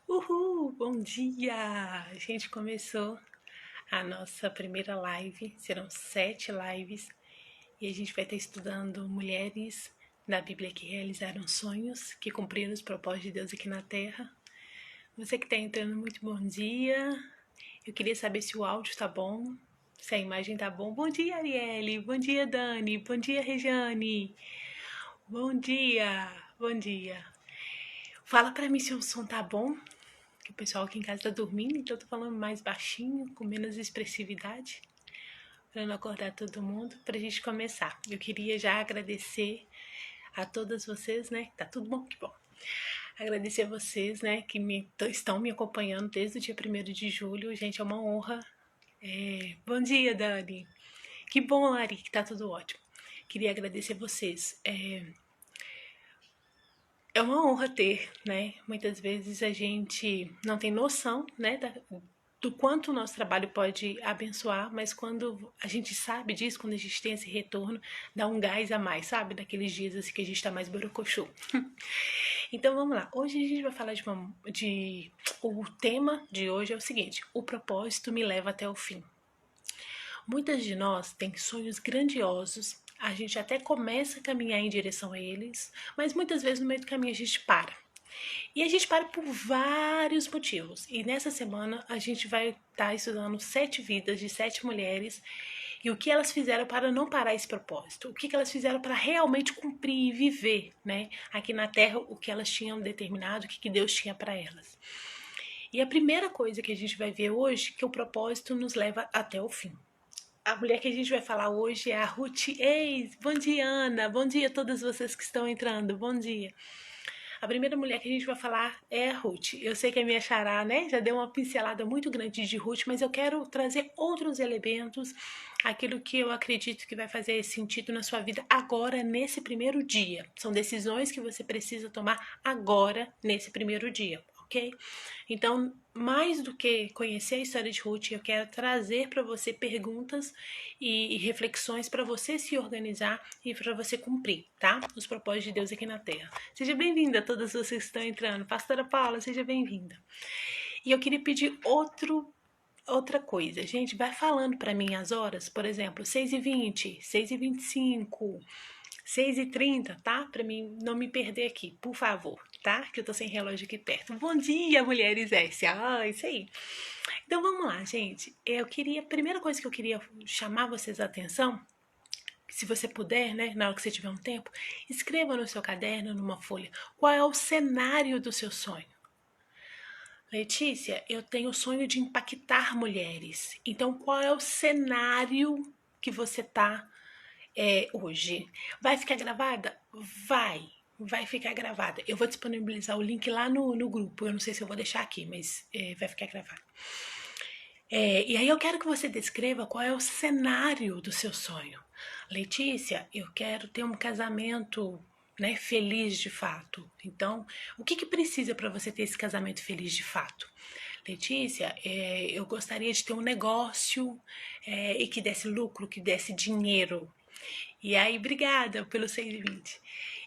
Uhul, bom dia! A gente começou a nossa primeira live, serão 7 lives, e a gente vai estar estudando mulheres na Bíblia que realizaram sonhos, que cumpriram os propósitos de Deus aqui na Terra. Você que está entrando, muito bom dia! Eu queria saber se o áudio está bom, se a imagem está bom. Bom dia, Arielle! Bom dia, Dani! Bom dia, Rejane! Bom dia! Bom dia! Fala pra mim se o som tá bom, que o pessoal aqui em casa tá dormindo, então eu tô falando mais baixinho, com menos expressividade, para não acordar todo mundo, pra gente começar. Eu queria já agradecer a todas vocês, né? Tá tudo bom? Que bom. Agradecer a vocês, né, que estão me acompanhando desde o dia 1º de julho. Gente, é uma honra. Bom dia, Dani. Que bom, Ari, que tá tudo ótimo. Queria agradecer a vocês. É uma honra ter, né? Muitas vezes a gente não tem noção, né, do quanto o nosso trabalho pode abençoar, mas quando a gente sabe disso, quando a gente tem esse retorno, dá um gás a mais, sabe? Daqueles dias assim que a gente tá mais borocochô. Então vamos lá. Hoje a gente vai falar o tema de hoje é o seguinte: o propósito me leva até o fim. Muitas de nós têm sonhos grandiosos, a gente até começa a caminhar em direção a eles, mas muitas vezes no meio do caminho a gente para. E a gente para por vários motivos. E nessa semana a gente vai estar estudando 7 vidas de 7 mulheres e o que elas fizeram para não parar esse propósito. O que elas fizeram para realmente cumprir e viver, né? Aqui na Terra, o que elas tinham determinado, o que Deus tinha para elas. E a primeira coisa que a gente vai ver hoje é que o propósito nos leva até o fim. A mulher que a gente vai falar hoje é a Ruth Eis. Bom dia, Ana. Bom dia a todas vocês que estão entrando. Bom dia. A primeira mulher que a gente vai falar é a Ruth. Eu sei que a minha xará, né, já deu uma pincelada muito grande de Ruth, mas eu quero trazer outros elementos, aquilo que eu acredito que vai fazer sentido na sua vida agora, nesse primeiro dia. São decisões que você precisa tomar agora, nesse primeiro dia, ok? Então, mais do que conhecer a história de Ruth, eu quero trazer para você perguntas e reflexões para você se organizar e para você cumprir, tá? Os propósitos de Deus aqui na Terra. Seja bem-vinda a todas vocês que estão entrando. Pastora Paula, seja bem-vinda. E eu queria pedir outra coisa. Gente, vai falando para mim as horas, por exemplo, 6h20, 6h25, 6h30, tá? Pra mim não me perder aqui, por favor, tá? Que eu tô sem relógio aqui perto. Bom dia, mulheres S. Ah, isso aí. Então vamos lá, gente. A primeira coisa que eu queria chamar vocês a atenção, se você puder, né, na hora que você tiver um tempo, escreva no seu caderno, numa folha, qual é o cenário do seu sonho. Letícia, eu tenho o sonho de impactar mulheres. Então, qual é o cenário que você tá hoje? Vai ficar gravada? Vai ficar gravada. Eu vou disponibilizar o link lá no grupo. Eu não sei se eu vou deixar aqui, mas vai ficar gravado. E aí eu quero que você descreva qual é o cenário do seu sonho. Letícia, eu quero ter um casamento, né, feliz de fato. Então, o que precisa para você ter esse casamento feliz de fato? Letícia, eu gostaria de ter um negócio e que desse lucro, que desse dinheiro. E aí, obrigada pelo 620.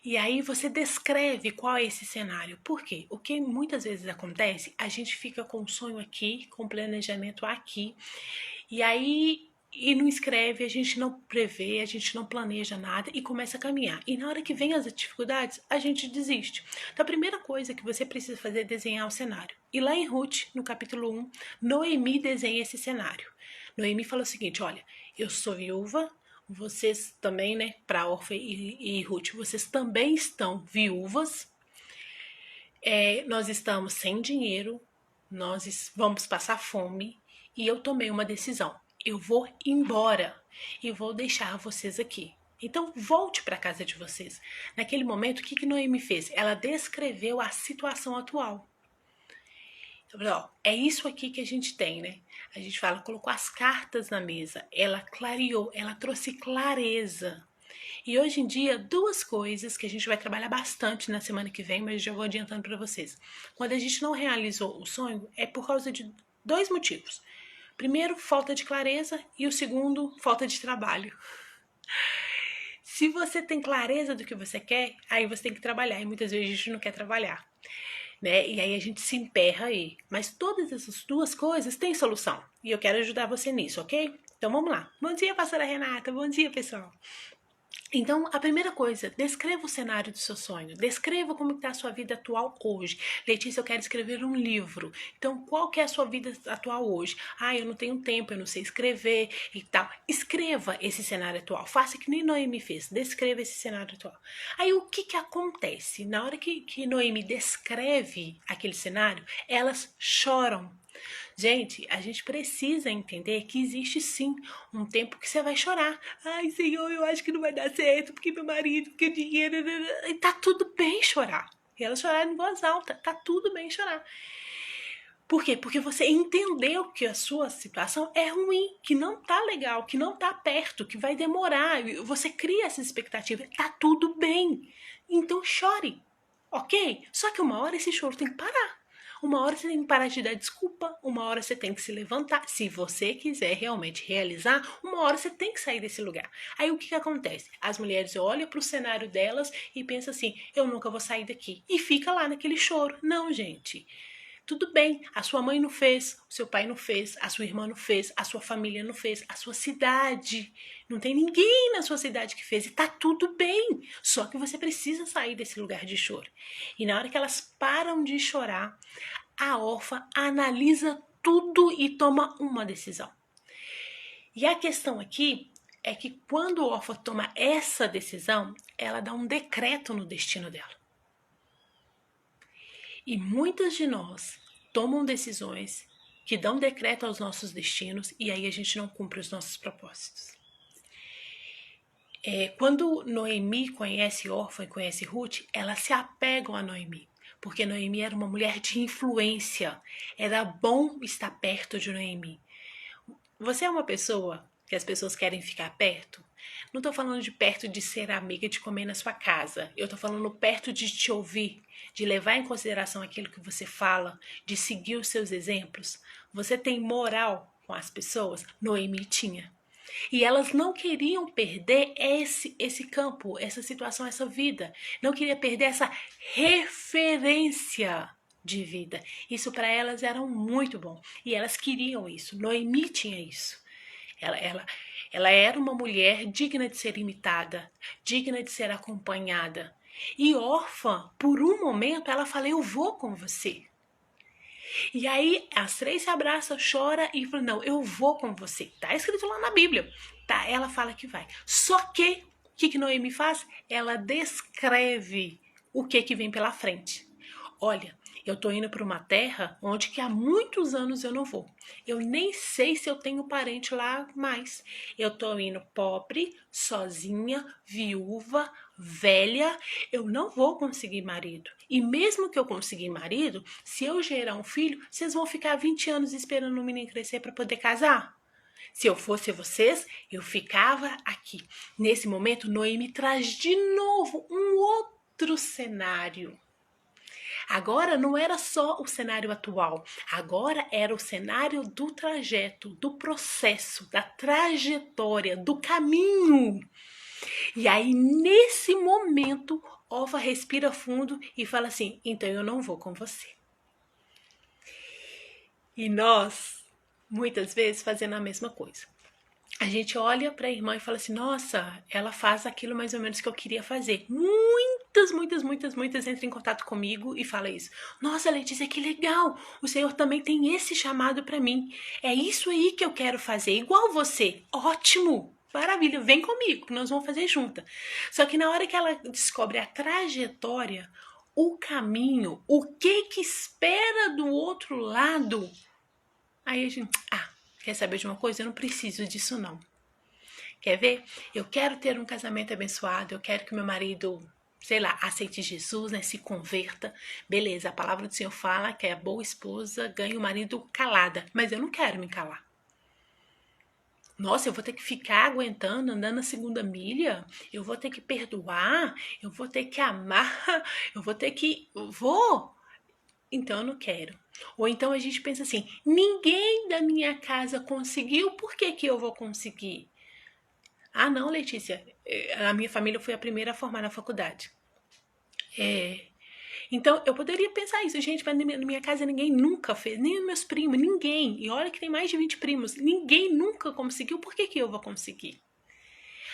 E aí você descreve qual é esse cenário. Por quê? O que muitas vezes acontece, a gente fica com o sonho aqui, com o planejamento aqui, e aí não escreve, a gente não prevê, a gente não planeja nada e começa a caminhar. E na hora que vem as dificuldades, a gente desiste. Então a primeira coisa que você precisa fazer é desenhar o cenário. E lá em Ruth, no capítulo 1, Noemi desenha esse cenário. Noemi fala o seguinte: olha, eu sou viúva, vocês também, né, para Orfa e Ruth, vocês também estão viúvas, nós estamos sem dinheiro, nós vamos passar fome e eu tomei uma decisão. Eu vou embora e vou deixar vocês aqui. Então volte para a casa de vocês. Naquele momento, o que Noemi fez? Ela descreveu a situação atual. Ó, é isso aqui que a gente tem, né? A gente fala, colocou as cartas na mesa, ela clareou, ela trouxe clareza. E hoje em dia, 2 coisas que a gente vai trabalhar bastante na semana que vem, mas já vou adiantando para vocês. Quando a gente não realizou o sonho, é por causa de 2 motivos. Primeiro, falta de clareza, e o segundo, falta de trabalho. Se você tem clareza do que você quer, aí você tem que trabalhar, e muitas vezes a gente não quer trabalhar. né? E aí a gente se emperra aí. Mas todas essas duas coisas têm solução. E eu quero ajudar você nisso, ok? Então vamos lá. Bom dia, pastora Renata. Bom dia, pessoal. Então, a primeira coisa, descreva o cenário do seu sonho. Descreva como está a sua vida atual hoje. Letícia, eu quero escrever um livro. Então, qual que é a sua vida atual hoje? Ah, eu não tenho tempo, eu não sei escrever e tal. Escreva esse cenário atual. Faça que nem Noemi fez. Descreva esse cenário atual. Aí, o que acontece? Na hora que Noemi descreve aquele cenário, elas choram. Gente, a gente precisa entender que existe sim um tempo que você vai chorar. Ai, Senhor, eu acho que não vai dar certo, porque meu marido, porque o dinheiro. E tá tudo bem chorar. E elas choraram em voz alta. Tá tudo bem chorar. Por quê? Porque você entendeu que a sua situação é ruim, que não tá legal, que não tá perto, que vai demorar. Você cria essa expectativa. Tá tudo bem. Então chore, ok? Só que uma hora esse choro tem que parar. Uma hora você tem que parar de dar desculpa, uma hora você tem que se levantar. Se você quiser realmente realizar, uma hora você tem que sair desse lugar. Aí o que acontece? As mulheres olham para o cenário delas e pensam assim, eu nunca vou sair daqui. E fica lá naquele choro. Não, gente. Tudo bem, a sua mãe não fez, o seu pai não fez, a sua irmã não fez, a sua família não fez, a sua cidade. Não tem ninguém na sua cidade que fez e tá tudo bem. Só que você precisa sair desse lugar de choro. E na hora que elas param de chorar, a órfã analisa tudo e toma uma decisão. E a questão aqui é que quando a órfã toma essa decisão, ela dá um decreto no destino dela. E muitas de nós tomam decisões que dão decreto aos nossos destinos e aí a gente não cumpre os nossos propósitos. Quando Noemi conhece Órfã e conhece Ruth, elas se apegam a Noemi, porque Noemi era uma mulher de influência. Era bom estar perto de Noemi. Você é uma pessoa que as pessoas querem ficar perto? Não estou falando de perto de ser amiga, de comer na sua casa. Eu estou falando perto de te ouvir, de levar em consideração aquilo que você fala, de seguir os seus exemplos. Você tem moral com as pessoas? Noemi tinha. E elas não queriam perder esse campo, essa situação, essa vida. Não queria perder essa referência de vida. Isso para elas era muito bom. E elas queriam isso. Noemi tinha isso. Ela era uma mulher digna de ser imitada, digna de ser acompanhada. E órfã, por um momento, ela fala, eu vou com você. E aí as três se abraçam, chora e falam, não, eu vou com você. Tá escrito lá na Bíblia. Tá, ela fala que vai. Só que, o que Noemi faz? Ela descreve o que vem pela frente. Olha, eu tô indo para uma terra onde que há muitos anos eu não vou. Eu nem sei se eu tenho parente lá mais. Eu tô indo pobre, sozinha, viúva, velha. Eu não vou conseguir marido. E mesmo que eu conseguir marido, se eu gerar um filho, vocês vão ficar 20 anos esperando o menino crescer para poder casar? Se eu fosse vocês, eu ficava aqui. Nesse momento, Noemi traz de novo um outro cenário. Agora não era só o cenário atual, agora era o cenário do trajeto, do processo, da trajetória, do caminho. E aí, nesse momento, Ova respira fundo e fala assim: então eu não vou com você. E nós, muitas vezes, fazendo a mesma coisa. A gente olha para a irmã e fala assim, nossa, ela faz aquilo mais ou menos que eu queria fazer. Muitas entram em contato comigo e falam isso. Nossa, Letícia, que legal, o Senhor também tem esse chamado para mim. É isso aí que eu quero fazer, igual você. Ótimo, maravilha, vem comigo, que nós vamos fazer junta. Só que na hora que ela descobre a trajetória, o caminho, o que espera do outro lado, aí a gente, quer saber de uma coisa? Eu não preciso disso não. Quer ver? Eu quero ter um casamento abençoado, eu quero que meu marido, sei lá, aceite Jesus, né, se converta. Beleza, a palavra do Senhor fala que a boa esposa ganha o marido calada, mas eu não quero me calar. Nossa, eu vou ter que ficar aguentando, andando na segunda milha, eu vou ter que perdoar, eu vou ter que amar, eu vou ter que... Então eu não quero. Ou então a gente pensa assim, ninguém da minha casa conseguiu, por que eu vou conseguir? Ah, não, Letícia, a minha família foi a primeira a formar na faculdade. Então, eu poderia pensar isso, gente, mas na minha casa ninguém nunca fez, nem os meus primos, ninguém. E olha que tem mais de 20 primos, ninguém nunca conseguiu, por que eu vou conseguir?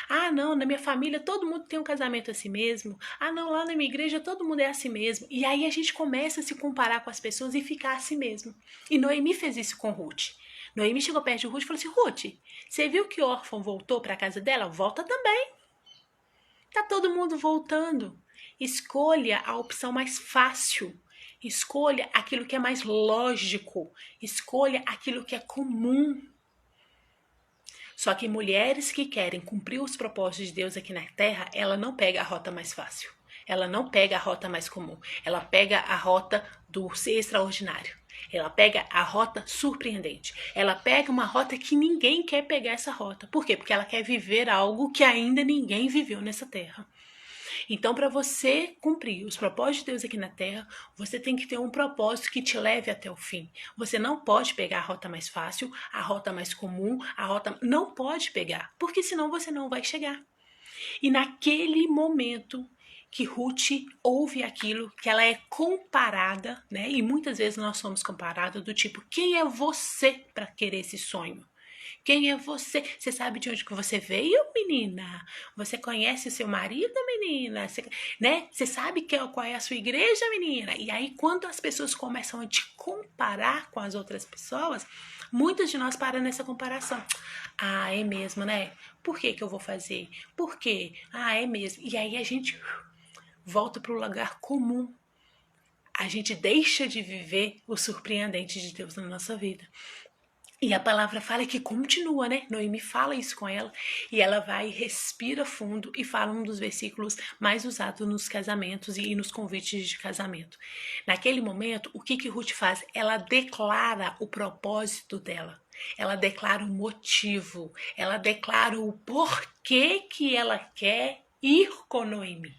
Ah, não, na minha família todo mundo tem um casamento assim mesmo. Ah, não, lá na minha igreja todo mundo é assim mesmo. E aí a gente começa a se comparar com as pessoas e ficar assim mesmo. E Noemi fez isso com Ruth. Noemi chegou perto de Ruth e falou assim: Ruth, você viu que o órfão voltou para a casa dela? Volta também. Tá todo mundo voltando. Escolha a opção mais fácil. Escolha aquilo que é mais lógico. Escolha aquilo que é comum. Só que mulheres que querem cumprir os propósitos de Deus aqui na Terra, ela não pega a rota mais fácil. Ela não pega a rota mais comum. Ela pega a rota do ser extraordinário. Ela pega a rota surpreendente. Ela pega uma rota que ninguém quer pegar essa rota. Por quê? Porque ela quer viver algo que ainda ninguém viveu nessa terra. Então, para você cumprir os propósitos de Deus aqui na Terra, você tem que ter um propósito que te leve até o fim. Você não pode pegar a rota mais fácil, a rota mais comum, a rota... Não pode pegar, porque senão você não vai chegar. E naquele momento que Ruth ouve aquilo, que ela é comparada, né? E muitas vezes nós somos comparados do tipo, quem é você para querer esse sonho? Quem é você? Você sabe de onde que você veio, menina? Você conhece o seu marido, menina? Você, né? Você sabe qual é a sua igreja, menina? E aí, quando as pessoas começam a te comparar com as outras pessoas, muitas de nós param nessa comparação. Ah, é mesmo, né? Por que eu vou fazer? Por quê? Ah, é mesmo. E aí a gente volta para o lugar comum. A gente deixa de viver o surpreendente de Deus na nossa vida. E a palavra fala que continua, né? Noemi fala isso com ela e ela vai, respira fundo e fala um dos versículos mais usados nos casamentos e nos convites de casamento. Naquele momento, o que Ruth faz? Ela declara o propósito dela. Ela declara o motivo. Ela declara o porquê que ela quer ir com Noemi.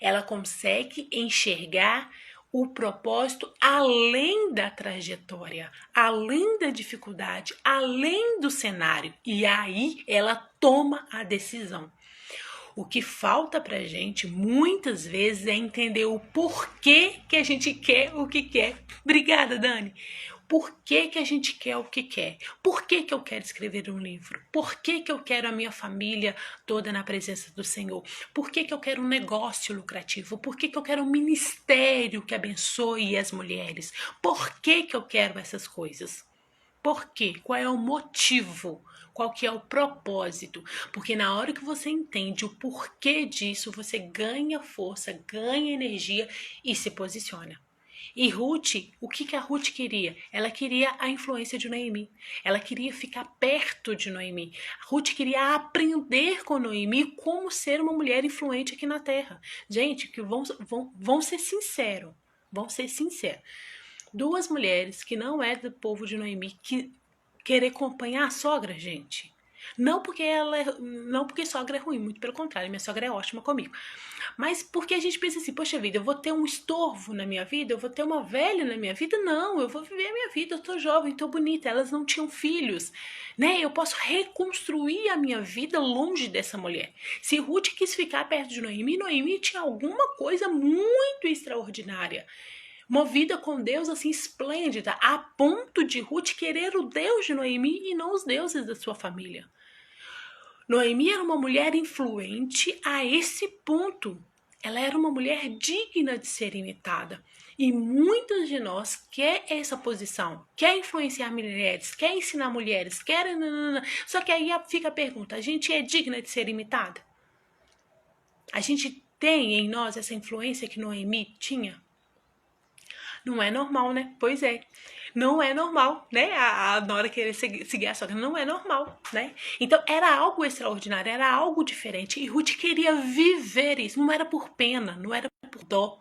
Ela consegue enxergar o propósito além da trajetória, além da dificuldade, além do cenário. E aí ela toma a decisão. O que falta pra gente muitas vezes é entender o porquê que a gente quer o que quer. Obrigada, Dani. Por que a gente quer o que quer? Por que eu quero escrever um livro? Por que eu quero a minha família toda na presença do Senhor? Por que eu quero um negócio lucrativo? Por que eu quero um ministério que abençoe as mulheres? Por que eu quero essas coisas? Por quê? Qual é o motivo? Qual que é o propósito? Porque na hora que você entende o porquê disso, você ganha força, ganha energia e se posiciona. E Ruth, o que a Ruth queria? Ela queria a influência de Noemi. Ela queria ficar perto de Noemi. Ruth queria aprender com Noemi como ser uma mulher influente aqui na terra. Gente, que vão ser sinceros. Vão ser sinceros. Duas mulheres que não é do povo de Noemi que querer acompanhar a sogra, gente. Não porque sogra é ruim, muito pelo contrário, minha sogra é ótima comigo. Mas porque a gente pensa assim, poxa vida, eu vou ter um estorvo na minha vida, eu vou ter uma velha na minha vida? Não, eu vou viver a minha vida, eu tô jovem, tô bonita, elas não tinham filhos, né? Eu posso reconstruir a minha vida longe dessa mulher. Se Ruth quis ficar perto de Noemi, Noemi tinha alguma coisa muito extraordinária. Movida com Deus assim esplêndida, a ponto de Ruth querer o Deus de Noemi e não os deuses da sua família. Noemi era uma mulher influente a esse ponto. Ela era uma mulher digna de ser imitada. E muitos de nós quer essa posição, quer influenciar mulheres, quer ensinar mulheres, quer... Só que aí fica a pergunta, a gente é digna de ser imitada? A gente tem em nós essa influência que Noemi tinha? Não é normal, né? Pois é. Não é normal, né? A Nora querer seguir a sogra. Não é normal, né? Então, era algo extraordinário, era algo diferente. E Ruth queria viver isso. Não era por pena, não era por dó.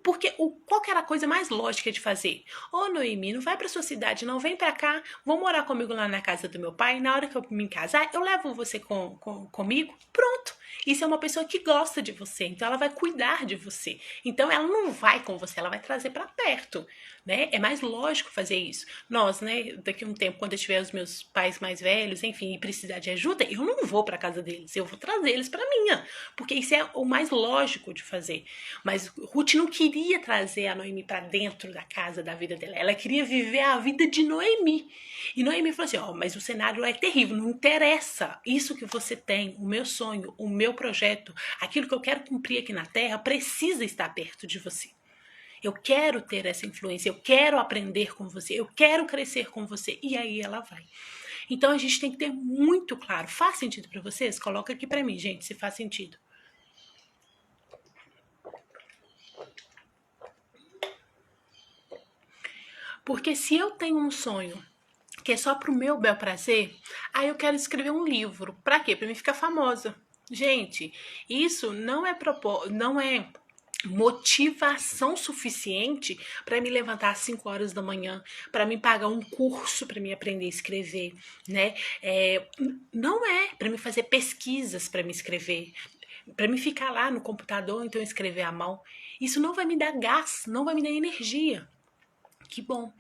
Porque qual que era a coisa mais lógica de fazer? Ô, Noemi, não vai pra sua cidade, não. Vem pra cá. Vão morar comigo lá na casa do meu pai. Na hora que eu me casar, eu levo você comigo. Pronto. Isso é uma pessoa que gosta de você, então ela vai cuidar de você. Então ela não vai com você, ela vai trazer para perto, né? É mais lógico fazer isso. Nós, né, daqui a um tempo, quando eu tiver os meus pais mais velhos, enfim, e precisar de ajuda, eu não vou para casa deles, eu vou trazer eles para minha, porque isso é o mais lógico de fazer. Mas Ruth não queria trazer a Noemi para dentro da casa, da vida dela. Ela queria viver a vida de Noemi. E Noemi falou assim, mas o cenário é terrível, não interessa. Isso que você tem, o meu sonho, o meu projeto, aquilo que eu quero cumprir aqui na Terra, precisa estar perto de você. Eu quero ter essa influência, eu quero aprender com você, eu quero crescer com você. E aí ela vai. Então a gente tem que ter muito claro. Faz sentido para vocês? Coloca aqui para mim, gente, se faz sentido. Porque se eu tenho um sonho que é só pro meu bel prazer, aí eu quero escrever um livro. Pra quê? Pra mim ficar famosa. Gente, isso não é motivação suficiente para me levantar às 5 horas da manhã, para me pagar um curso para me aprender a escrever, né? Não é para me fazer pesquisas para me escrever, para me ficar lá no computador, então escrever à mão. Isso não vai me dar gás, não vai me dar energia. Que bom.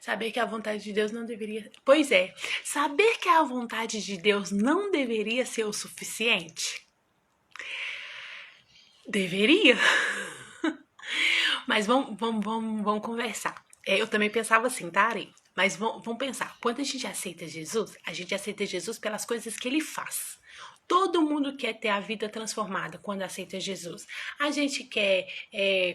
Saber que a vontade de Deus não deveria... Pois é, saber que a vontade de Deus não deveria ser o suficiente? Deveria. Mas vamos conversar. Eu também pensava assim, tá, Ari? Mas vamos pensar. Quando a gente aceita Jesus pelas coisas que ele faz. Todo mundo quer ter a vida transformada quando aceita Jesus. A gente quer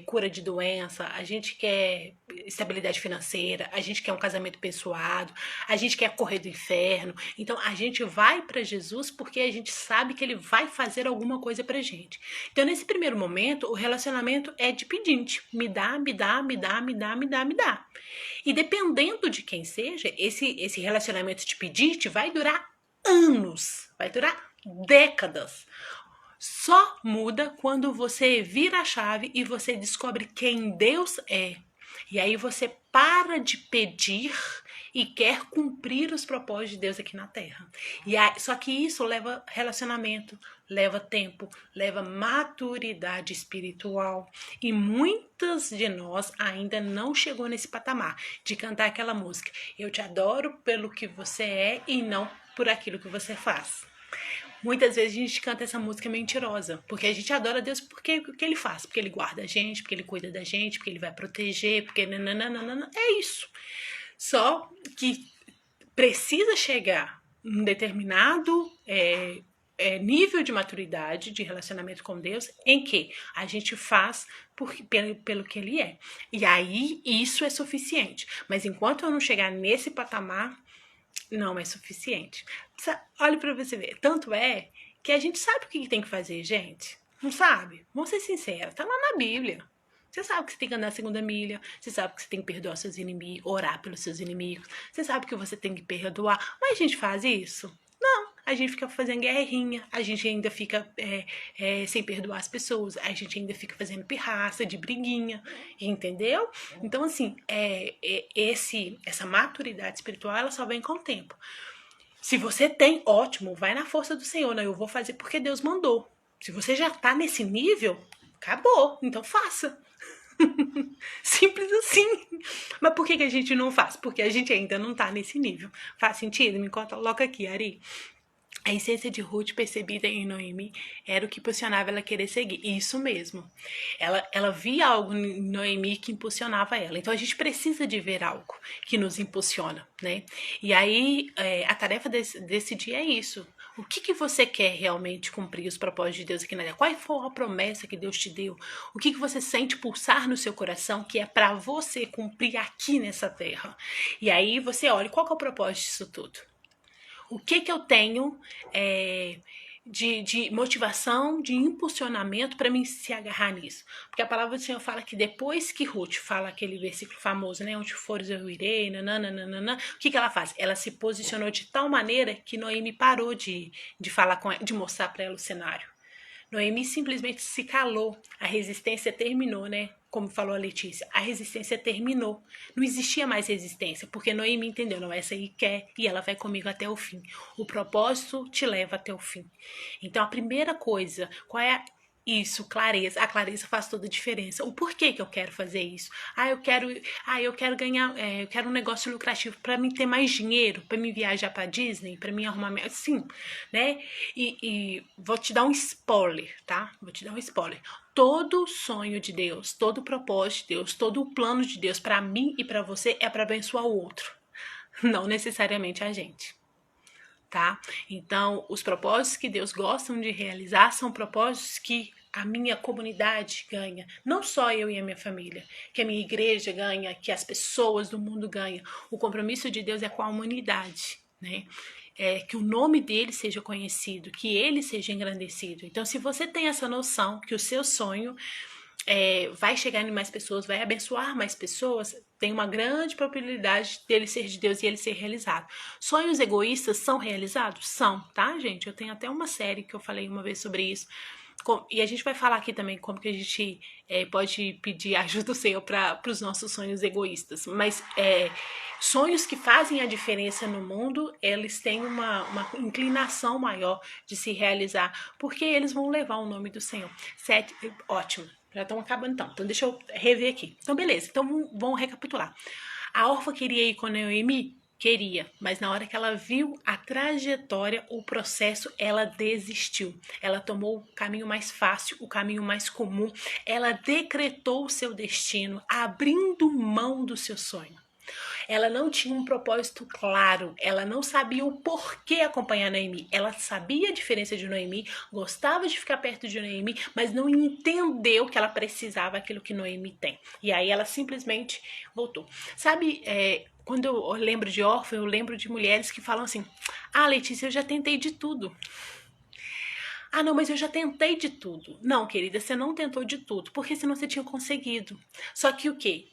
cura de doença, a gente quer estabilidade financeira, a gente quer um casamento abençoado, a gente quer correr do inferno. Então a gente vai para Jesus porque a gente sabe que ele vai fazer alguma coisa pra gente. Então nesse primeiro momento, o relacionamento é de pedinte. Me dá, me dá, me dá, me dá, me dá, me dá. E dependendo de quem seja, esse relacionamento de pedinte vai durar anos, vai durar décadas. Só muda quando você vira a chave e você descobre quem Deus é. E aí você para de pedir e quer cumprir os propósitos de Deus aqui na Terra. Só que isso leva relacionamento, leva tempo, leva maturidade espiritual. E muitas de nós ainda não chegou nesse patamar de cantar aquela música. Eu te adoro pelo que você é e não por aquilo que você faz. Muitas vezes a gente canta essa música mentirosa, porque a gente adora Deus porque o que ele faz, porque ele guarda a gente, porque ele cuida da gente, porque ele vai proteger, porque nananana, é isso. Só que precisa chegar num determinado nível de maturidade de relacionamento com Deus em que a gente faz pelo que ele é. E aí isso é suficiente. Mas enquanto eu não chegar nesse patamar, não é suficiente. Olha pra você ver. Tanto é que a gente sabe o que tem que fazer, gente. Não sabe? Vamos ser sinceros. Tá lá na Bíblia. Você sabe que você tem que andar a segunda milha. Você sabe que você tem que perdoar seus inimigos, orar pelos seus inimigos. Você sabe que você tem que perdoar. Mas a gente faz isso? Não. A gente fica fazendo guerrinha. A gente ainda fica sem perdoar as pessoas. A gente ainda fica fazendo pirraça, de briguinha. Entendeu? Então, assim, essa maturidade espiritual, ela só vem com o tempo. Se você tem, ótimo, vai na força do Senhor, né? Eu vou fazer porque Deus mandou. Se você já tá nesse nível, acabou, então faça. Simples assim. Mas por que a gente não faz? Porque a gente ainda não tá nesse nível. Faz sentido? Me coloca aqui, Ari. A essência de Ruth percebida em Noemi era o que impulsionava ela a querer seguir. Isso mesmo. Ela via algo em Noemi que impulsionava ela. Então a gente precisa de ver algo que nos impulsiona, né? E aí a tarefa desse dia é isso. O que você quer realmente cumprir os propósitos de Deus aqui na terra? Qual foi a promessa que Deus te deu? O que você sente pulsar no seu coração que é para você cumprir aqui nessa terra? E aí você olha, qual que é o propósito disso tudo? O que eu tenho de motivação, de impulsionamento para mim se agarrar nisso? Porque a palavra do Senhor fala que depois que Ruth fala aquele versículo famoso, né? Onde fores eu irei, nananana, o que ela faz? Ela se posicionou de tal maneira que Noemi parou de falar com ela, de mostrar para ela o cenário. Noemi simplesmente se calou, a resistência terminou, né? como falou a Letícia, a resistência terminou. Não existia mais resistência, porque Noemi entendeu, não, essa aí quer e ela vai comigo até o fim. O propósito te leva até o fim. Então, a primeira coisa, qual é isso, clareza. A clareza faz toda a diferença. O porquê que eu quero fazer isso? Eu quero ganhar, eu quero um negócio lucrativo para mim ter mais dinheiro, para mim viajar para Disney, para mim arrumar, sim, né? E vou te dar um spoiler, tá? Vou te dar um spoiler. Todo sonho de Deus, todo propósito de Deus, todo o plano de Deus para mim e para você é para abençoar o outro, não necessariamente a gente. Tá? Então, os propósitos que Deus gosta de realizar são propósitos que a minha comunidade ganha, não só eu e a minha família, que a minha igreja ganha, que as pessoas do mundo ganham. O compromisso de Deus é com a humanidade, né? Que o nome dele seja conhecido, que ele seja engrandecido. Então, se você tem essa noção que o seu sonho vai chegar em mais pessoas, vai abençoar mais pessoas, tem uma grande probabilidade dele ser de Deus e ele ser realizado. Sonhos egoístas são realizados? São, tá, gente? Eu tenho até uma série que eu falei uma vez sobre isso. E a gente vai falar aqui também como que a gente pode pedir ajuda do Senhor para os nossos sonhos egoístas. Mas sonhos que fazem a diferença no mundo, eles têm uma inclinação maior de se realizar, porque eles vão levar o nome do Senhor. Ótimo. Já estão acabando então. Então deixa eu rever aqui. Então beleza, então vamos recapitular. A órfã queria ir com Noemi? Queria, mas na hora que ela viu a trajetória, o processo, ela desistiu. Ela tomou o caminho mais fácil, o caminho mais comum. Ela decretou o seu destino, abrindo mão do seu sonho. Ela não tinha um propósito claro, ela não sabia o porquê acompanhar Noemi. Ela sabia a diferença de Noemi, gostava de ficar perto de Noemi, mas não entendeu que ela precisava aquilo que Noemi tem. E aí ela simplesmente voltou. Sabe, quando eu lembro de órfã, eu lembro de mulheres que falam assim: ah, Letícia, eu já tentei de tudo. Ah, não, mas eu já tentei de tudo. Não, querida, você não tentou de tudo, porque senão você tinha conseguido. Só que o quê?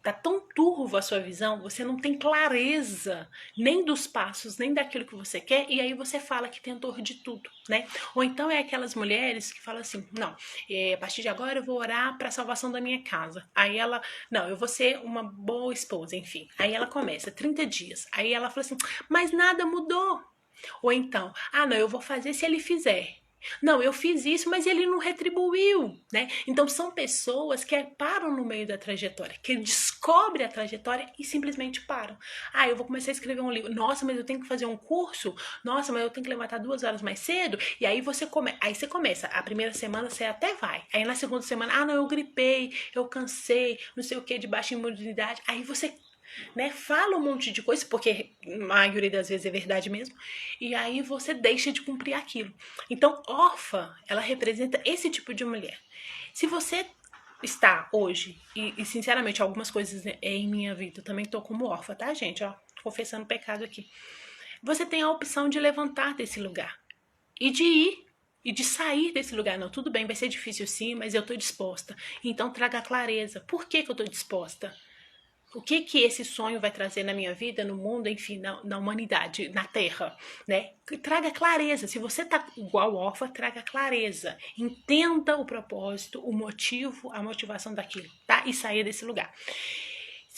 Tá tão turva a sua visão, você não tem clareza nem dos passos, nem daquilo que você quer, e aí você fala que tentou de tudo, né? Ou então é aquelas mulheres que falam assim: não, a partir de agora eu vou orar para a salvação da minha casa. Aí ela, não, eu vou ser uma boa esposa, enfim. Aí ela começa 30 dias. Aí ela fala assim: mas nada mudou. Ou então, ah, não, eu vou fazer se ele fizer. Não, eu fiz isso, mas ele não retribuiu, né? Então são pessoas que param no meio da trajetória, que descobrem a trajetória e simplesmente param. Ah, eu vou começar a escrever um livro. Nossa, mas eu tenho que fazer um curso. Nossa, mas eu tenho que levantar 2 horas mais cedo. E aí você começa. A primeira semana você até vai. Aí na segunda semana, ah, não, eu gripei, eu cansei, não sei o que, de baixa imunidade. Aí você fala um monte de coisa, porque a maioria das vezes é verdade mesmo, e aí você deixa de cumprir aquilo. Então, órfã, ela representa esse tipo de mulher. Se você está hoje, e sinceramente, algumas coisas em minha vida, eu também tô como órfã, tá, gente? Ó, confessando pecado aqui. Você tem a opção de levantar desse lugar e de ir e de sair desse lugar. Não, tudo bem, vai ser difícil sim, mas eu tô disposta. Então traga clareza. Por que eu tô disposta? O que esse sonho vai trazer na minha vida, no mundo, enfim, na humanidade, na Terra, né? Traga clareza. Se você tá igual órfã, traga clareza. Entenda o propósito, o motivo, a motivação daquilo, tá? E saia desse lugar.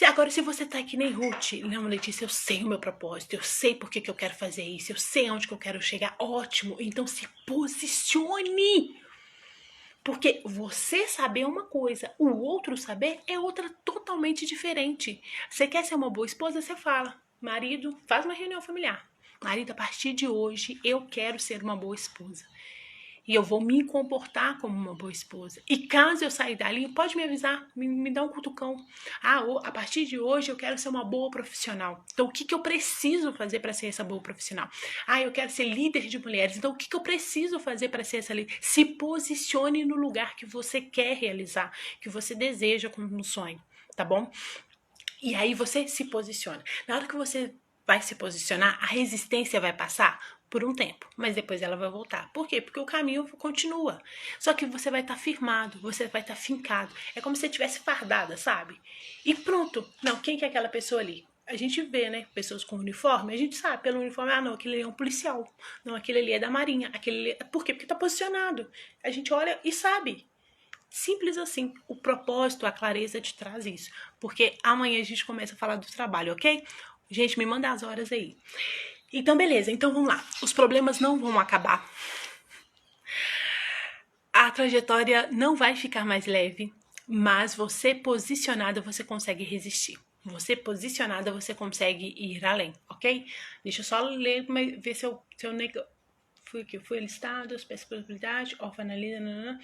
Agora, se você tá aqui nem Ruth, não, Letícia, eu sei o meu propósito, eu sei por que eu quero fazer isso, eu sei onde que eu quero chegar, ótimo. Então se posicione. Porque você saber uma coisa, o outro saber é outra totalmente diferente. Você quer ser uma boa esposa? Você fala. Marido, faz uma reunião familiar. Marido, a partir de hoje eu quero ser uma boa esposa. E eu vou me comportar como uma boa esposa. E caso eu sair dali, pode me avisar, me dá um cutucão. Ah, a partir de hoje eu quero ser uma boa profissional. Então, o que eu preciso fazer para ser essa boa profissional? Ah, eu quero ser líder de mulheres. Então, o que eu preciso fazer para ser essa líder? Se posicione no lugar que você quer realizar, que você deseja como um sonho, tá bom? E aí você se posiciona. Na hora que você vai se posicionar, a resistência vai passar por um tempo, mas depois ela vai voltar. Por quê? Porque o caminho continua. Só que você vai estar firmado, você vai estar fincado. É como se você estivesse fardada, sabe? E pronto. Não, quem que é aquela pessoa ali? A gente vê, né, pessoas com uniforme, a gente sabe pelo uniforme, ah, não, aquele ali é um policial. Não, aquele ali é da marinha. Por quê? Porque tá posicionado. A gente olha e sabe. Simples assim. O propósito, a clareza te traz isso. Porque amanhã a gente começa a falar do trabalho, ok? Gente, me manda as horas aí. Então, beleza. Então, vamos lá. Os problemas não vão acabar. A trajetória não vai ficar mais leve, mas você posicionada, você consegue resistir. Você posicionada, você consegue ir além, ok? Deixa eu só ler, ver se eu fui listado, as possibilidades, analisa,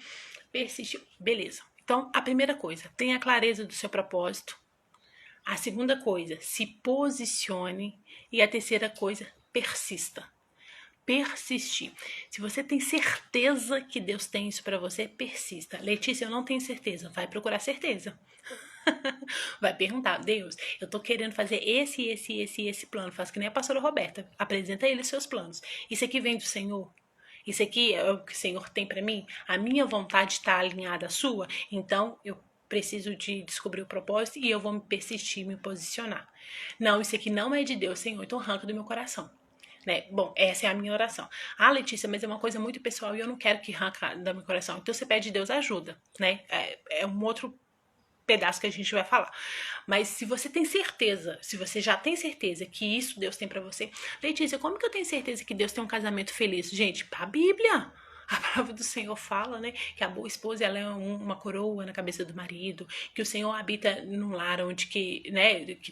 persistiu. Beleza. Então, a primeira coisa, tenha clareza do seu propósito. A segunda coisa, se posicione. E a terceira coisa, persista. Persistir. Se você tem certeza que Deus tem isso para você, persista. Letícia, eu não tenho certeza. Vai procurar certeza. Vai perguntar, Deus, eu tô querendo fazer esse plano. Faz que nem a pastora Roberta. Apresenta a ele seus planos. Isso aqui vem do Senhor? Isso aqui é o que o Senhor tem para mim? A minha vontade está alinhada à sua? Então, eu preciso de descobrir o propósito e eu vou me persistir, me posicionar. Não, isso aqui não é de Deus, Senhor, então arranca do meu coração. Né? Bom, essa é a minha oração. Ah, Letícia, mas é uma coisa muito pessoal e eu não quero que arranque do meu coração. Então você pede a Deus ajuda, né? É um outro pedaço que a gente vai falar. Mas se você tem certeza, se você já tem certeza que isso Deus tem para você, Letícia, como que eu tenho certeza que Deus tem um casamento feliz? Gente, a Bíblia. A palavra do Senhor fala, né, que a boa esposa ela é uma coroa na cabeça do marido, que o Senhor habita num lar onde que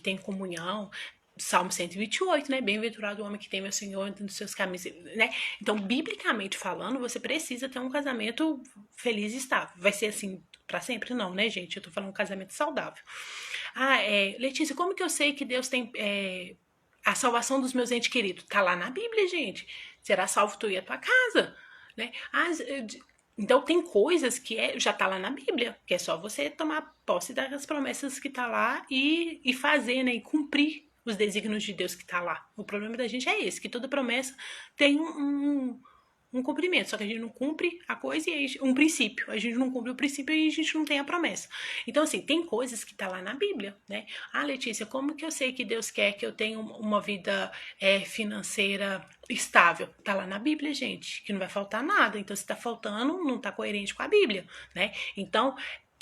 tem comunhão. Salmo 128, né? Bem-aventurado o homem que tem meu Senhor entre os seus caminhos, né? Então, biblicamente falando, você precisa ter um casamento feliz e estável. Vai ser assim para sempre? Não, né, gente? Eu tô falando um casamento saudável. Letícia, como que eu sei que Deus tem a salvação dos meus entes queridos? Tá lá na Bíblia, gente. Será salvo tu e a tua casa, né? Então tem coisas que já tá lá na Bíblia, que é só você tomar posse das promessas que tá lá e fazer, né? E cumprir os desígnios de Deus que tá lá. O problema da gente é esse, que toda promessa tem um cumprimento, só que a gente não cumpre a coisa e um princípio. A gente não cumpre o princípio e a gente não tem a promessa. Então, assim, tem coisas que tá lá na Bíblia, né? Ah, Letícia, como que eu sei que Deus quer que eu tenha uma vida financeira estável? Tá lá na Bíblia, gente, que não vai faltar nada. Então, se tá faltando, não tá coerente com a Bíblia, né? Então,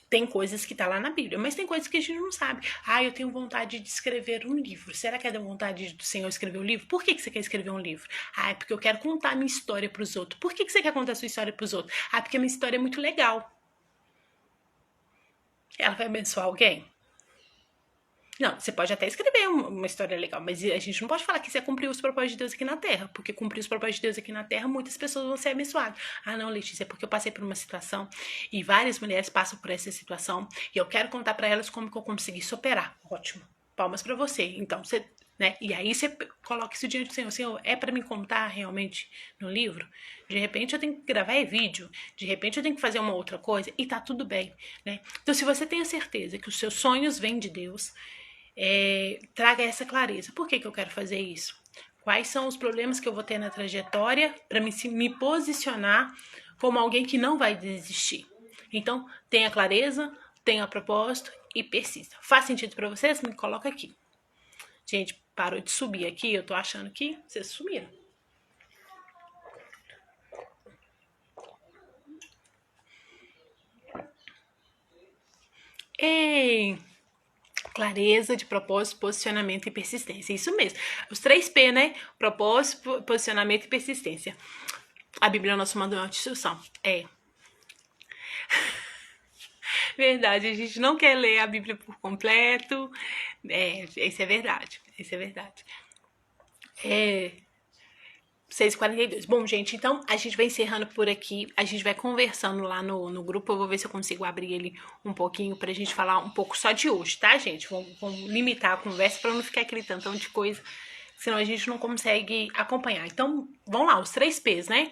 tem coisas que tá lá na Bíblia, mas tem coisas que a gente não sabe. Ah, eu tenho vontade de escrever um livro. Será que é da vontade do Senhor escrever um livro? Por que você quer escrever um livro? Ah, é porque eu quero contar a minha história pros outros. Por que você quer contar a sua história pros outros? Ah, porque a minha história é muito legal. Ela vai abençoar alguém? Não, você pode até escrever uma história legal, mas a gente não pode falar que você cumpriu os propósitos de Deus aqui na Terra, porque cumprir os propósitos de Deus aqui na Terra, muitas pessoas vão ser abençoadas. Ah, não, Letícia, é porque eu passei por uma situação e várias mulheres passam por essa situação e eu quero contar para elas como que eu consegui superar. Ótimo, palmas para você. Então, você, né? E aí você coloca isso diante do Senhor. Senhor, é para me contar realmente no livro? De repente eu tenho que gravar vídeo, de repente eu tenho que fazer uma outra coisa e tá tudo bem, né? Então, se você tem a certeza que os seus sonhos vêm de Deus, traga essa clareza. Por que eu quero fazer isso? Quais são os problemas que eu vou ter na trajetória para me posicionar como alguém que não vai desistir? Então, tenha clareza, tenha propósito e persista. Faz sentido para vocês? Me coloca aqui. Gente, parou de subir aqui, eu tô achando que vocês sumiram. Ei! Clareza de propósito, posicionamento e persistência. Isso mesmo. Os 3P, né? Propósito, posicionamento e persistência. A Bíblia é o nosso manual de instrução. Verdade, a gente não quer ler a Bíblia por completo. Isso é verdade. Isso é verdade. 6h42. Bom, gente, então a gente vai encerrando por aqui. A gente vai conversando lá no grupo. Eu vou ver se eu consigo abrir ele um pouquinho pra gente falar um pouco só de hoje, tá, gente? Vamos limitar a conversa pra não ficar aquele tantão de coisa, senão a gente não consegue acompanhar. Então, vamos lá, os 3Ps, né?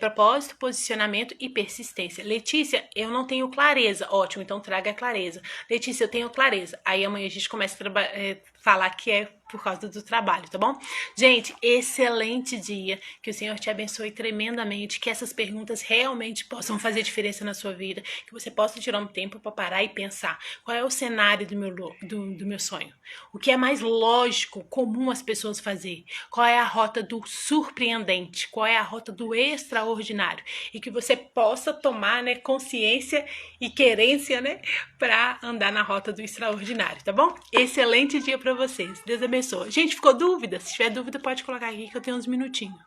Propósito, posicionamento e persistência. Letícia, eu não tenho clareza. Ótimo, então traga a clareza. Letícia, eu tenho clareza. Aí amanhã a gente começa a falar que é por causa do trabalho, tá bom? Gente, excelente dia, que o Senhor te abençoe tremendamente, que essas perguntas realmente possam fazer diferença na sua vida, que você possa tirar um tempo para parar e pensar, qual é o cenário do meu sonho? O que é mais lógico, comum as pessoas fazer? Qual é a rota do surpreendente? Qual é a rota do extraordinário? E que você possa tomar, né, consciência e querência, né, para andar na rota do extraordinário, tá bom? Excelente dia para vocês. Deus abençoe. Gente, ficou dúvida? Se tiver dúvida, pode colocar aqui que eu tenho uns minutinhos.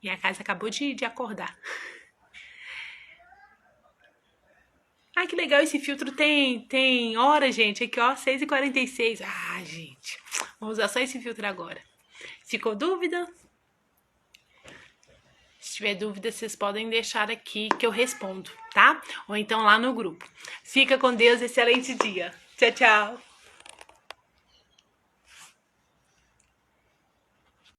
Minha casa acabou de acordar. Ah, que legal, esse filtro tem hora, gente. Aqui, ó, 6h46. Ah, gente, vou usar só esse filtro agora. Ficou dúvida? Se tiver dúvida, vocês podem deixar aqui que eu respondo, tá? Ou então lá no grupo. Fica com Deus, excelente dia. Tchau, tchau.